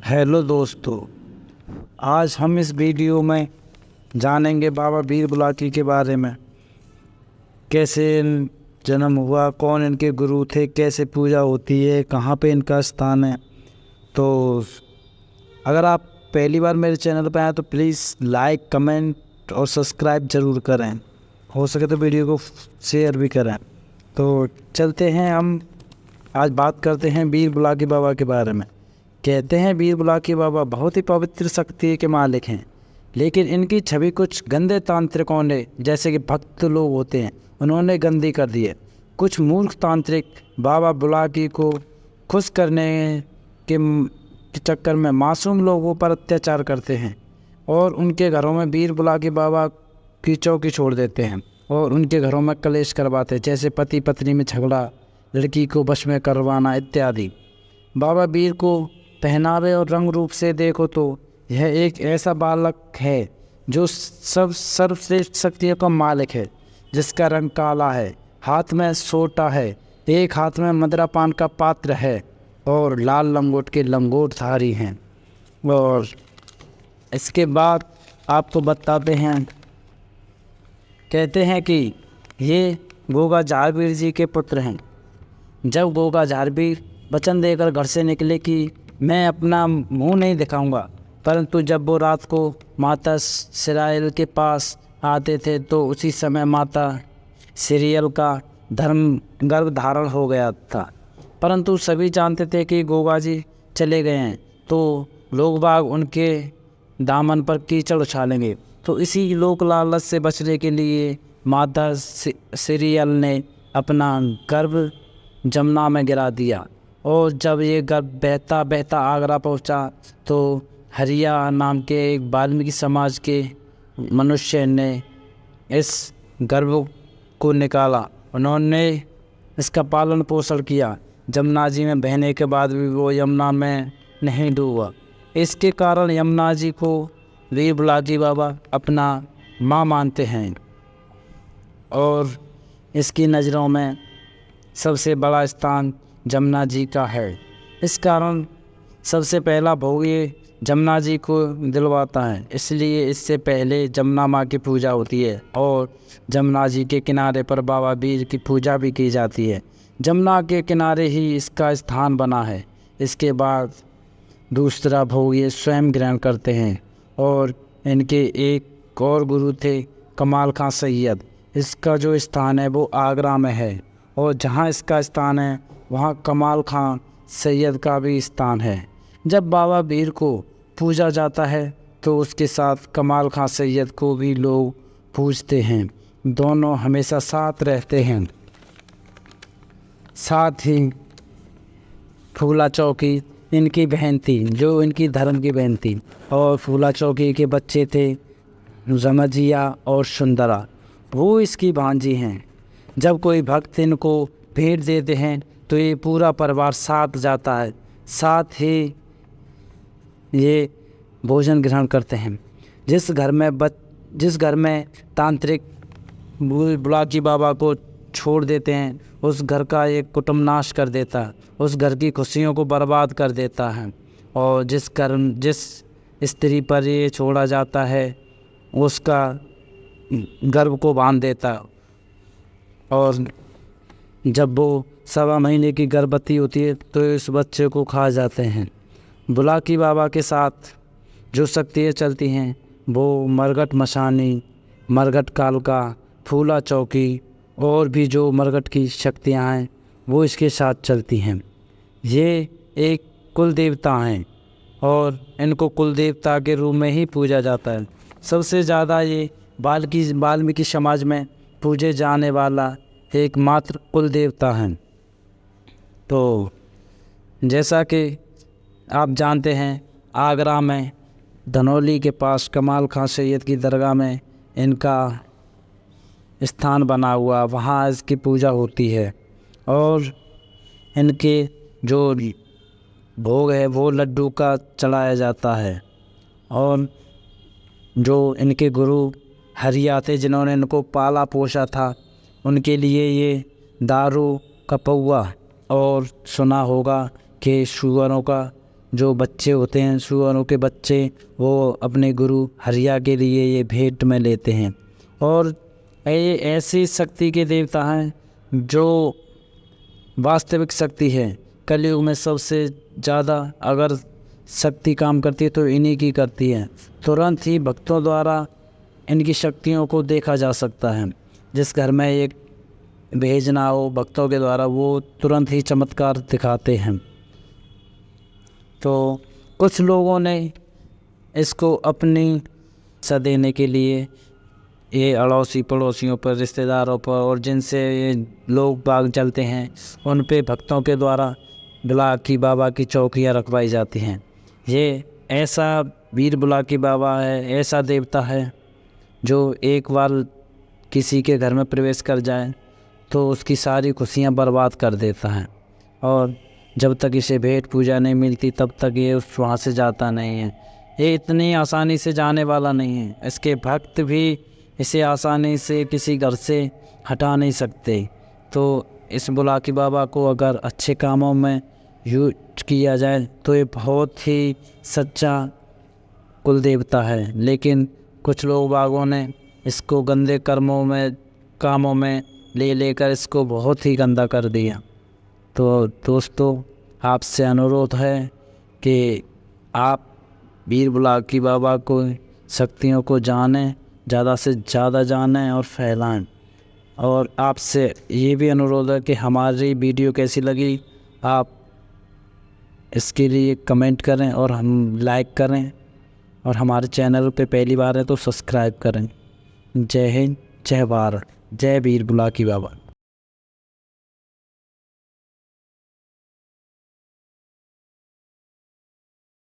Hello दोस्तों, आज हम इस वीडियो में जानेंगे बाबा वीर बुलाकी के बारे में। कैसे जन्म हुआ, कौन इनके गुरु थे, कैसे पूजा होती है, कहाँ पे इनका स्थान है। तो अगर आप पहली बार मेरे चैनल पर आए तो प्लीज़ लाइक, कमेंट और सब्सक्राइब ज़रूर करें। हो सके तो वीडियो को शेयर भी करें। तो चलते हैं, हम आज बात करते हैं वीर बुलाकी बाबा के बारे में। कहते हैं वीर बुलाकी बाबा बहुत ही पवित्र शक्ति के मालिक हैं, लेकिन इनकी छवि कुछ गंदे तांत्रिकों ने, जैसे कि भक्त लोग होते हैं, उन्होंने गंदी कर दी है। कुछ मूर्ख तांत्रिक बाबा बुलाकी को खुश करने के चक्कर में मासूम लोगों पर अत्याचार करते हैं और उनके घरों में वीर बुलाकी बाबा की चौकी छोड़ देते हैं और उनके घरों में कलेश करवाते हैं, जैसे पति पत्नी में झगड़ा, लड़की को वश में करवाना इत्यादि। बाबा वीर को पहनावे और रंग रूप से देखो तो यह एक ऐसा बालक है जो सब सर्वश्रेष्ठ शक्तियों का मालिक है, जिसका रंग काला है, हाथ में सोटा है, एक हाथ में मदिरापान का पात्र है और लाल लंगोट के लंगोटधारी हैं। और इसके बाद आपको बताते हैं, कहते हैं कि ये गोगा झारवीर जी के पुत्र हैं। जब गोगा झारवीर वचन देकर घर से निकले कि मैं अपना मुंह नहीं दिखाऊंगा, परंतु जब वो रात को माता सिरायल के पास आते थे तो उसी समय माता सिरियल का गर्भ धारण हो गया था। परंतु सभी जानते थे कि गोगा जी चले गए हैं तो लोग बाग उनके दामन पर कीचड़ उछालेंगे। तो इसी लोक लालच से बचने के लिए माता सिरियल ने अपना गर्भ जमुना में गिरा दिया और जब ये गर्भ बहता बहता आगरा पहुंचा तो हरिया नाम के एक वाल्मीकि समाज के मनुष्य ने इस गर्भ को निकाला। उन्होंने इसका पालन पोषण किया। जमुना जी में बहने के बाद भी वो यमुना में नहीं डूबा। इसके कारण यमुना जी को वीर बुलाकी बाबा अपना माँ मानते हैं और इसकी नज़रों में सबसे बड़ा स्थान जमुना जी का है। इस कारण सबसे पहला भोग ये जमुना जी को दिलवाता है, इसलिए इससे पहले जमुना माँ की पूजा होती है और जमुना जी के किनारे पर बाबा वीर की पूजा भी की जाती है। जमुना के किनारे ही इसका स्थान बना है। इसके बाद दूसरा भोग ये स्वयं ग्रहण करते हैं और इनके एक और गुरु थे कमाल खां सैयद। इसका जो स्थान है वो आगरा में है और जहाँ इसका स्थान है वहाँ कमाल खां सैयद का भी स्थान है। जब बाबा वीर को पूजा जाता है तो उसके साथ कमाल खां सैयद को भी लोग पूजते हैं। दोनों हमेशा साथ रहते हैं। साथ ही फूला चौकी इनकी बहन थी, जो इनकी धर्म की बहन थी, और फूला चौकी के बच्चे थे रमजिया और सुंदरा, वो इसकी भांजी हैं। जब कोई भक्त इनको भेंट देते हैं तो ये पूरा परिवार साथ जाता है, साथ ही ये भोजन ग्रहण करते हैं। जिस घर में तांत्रिक बुलाकी बाबा को छोड़ देते हैं उस घर का एक कुटुंब नाश कर देता है, उस घर की खुशियों को बर्बाद कर देता है। और जिस स्त्री पर ये छोड़ा जाता है उसका गर्भ को बांध देता है और जब वो 1.25 महीने की गर्भवती होती है तो इस बच्चे को खा जाते हैं। बुलाकी बाबा के साथ जो शक्तियाँ चलती हैं वो मरघट मशानी, मरघट कालका, फूला चौकी और भी जो मरघट की शक्तियाँ हैं वो इसके साथ चलती हैं। ये एक कुल देवता हैं और इनको कुल देवता के रूप में ही पूजा जाता है। सबसे ज़्यादा ये वाल्मीकि समाज में पूजे जाने वाला एकमात्र कुल देवता हैं। तो जैसा कि आप जानते हैं, आगरा में धनौली के पास कमाल खां सैयद की दरगाह में इनका स्थान बना हुआ, वहाँ इसकी पूजा होती है और इनके जो भोग है वो लड्डू का चढ़ाया जाता है। और जो इनके गुरु हरिया थे, जिन्होंने इनको पाला पोसा था, उनके लिए ये दारू का पौवा और सुना होगा कि सुअरों का जो बच्चे होते हैं सुअरों के बच्चे, वो अपने गुरु हरिया के लिए ये भेंट में लेते हैं। और ये ऐसी शक्ति के देवता हैं जो वास्तविक शक्ति है। कलयुग में सबसे ज़्यादा अगर शक्ति काम करती है तो इन्हीं की करती है। तुरंत ही भक्तों द्वारा इनकी शक्तियों को देखा जा सकता है। जिस घर में एक भेजना हो भक्तों के द्वारा, वो तुरंत ही चमत्कार दिखाते हैं। तो कुछ लोगों ने इसको अपनी सा देने के लिए ये अड़ोसी पड़ोसियों पर, रिश्तेदारों पर, और जिनसे ये लोग बाग चलते हैं उन पे भक्तों के द्वारा बुलाकी बाबा की चौकियाँ रखवाई जाती हैं। ये ऐसा वीर बुलाकी बाबा है, ऐसा देवता है जो एक बार किसी के घर में प्रवेश कर जाए तो उसकी सारी खुशियाँ बर्बाद कर देता है, और जब तक इसे भेंट पूजा नहीं मिलती तब तक ये वहाँ से जाता नहीं है। ये इतनी आसानी से जाने वाला नहीं है। इसके भक्त भी इसे आसानी से किसी घर से हटा नहीं सकते। तो इस बुलाकी बाबा को अगर अच्छे कामों में यूज किया जाए तो ये बहुत ही सच्चा कुल देवता है। लेकिन कुछ लोग बागों ने इसको गंदे कामों में लेकर इसको बहुत ही गंदा कर दिया। तो दोस्तों, आपसे अनुरोध है कि आप वीर बुलाकी बाबा को शक्तियों को जानें, ज़्यादा से ज़्यादा जानें और फैलाएं। और आपसे ये भी अनुरोध है कि हमारी वीडियो कैसी लगी, आप इसके लिए कमेंट करें और हम लाइक करें, और हमारे चैनल पे पहली बार है तो सब्सक्राइब करें। जय हिंद, जय भारत, जय वीर बुलाकी बाबा।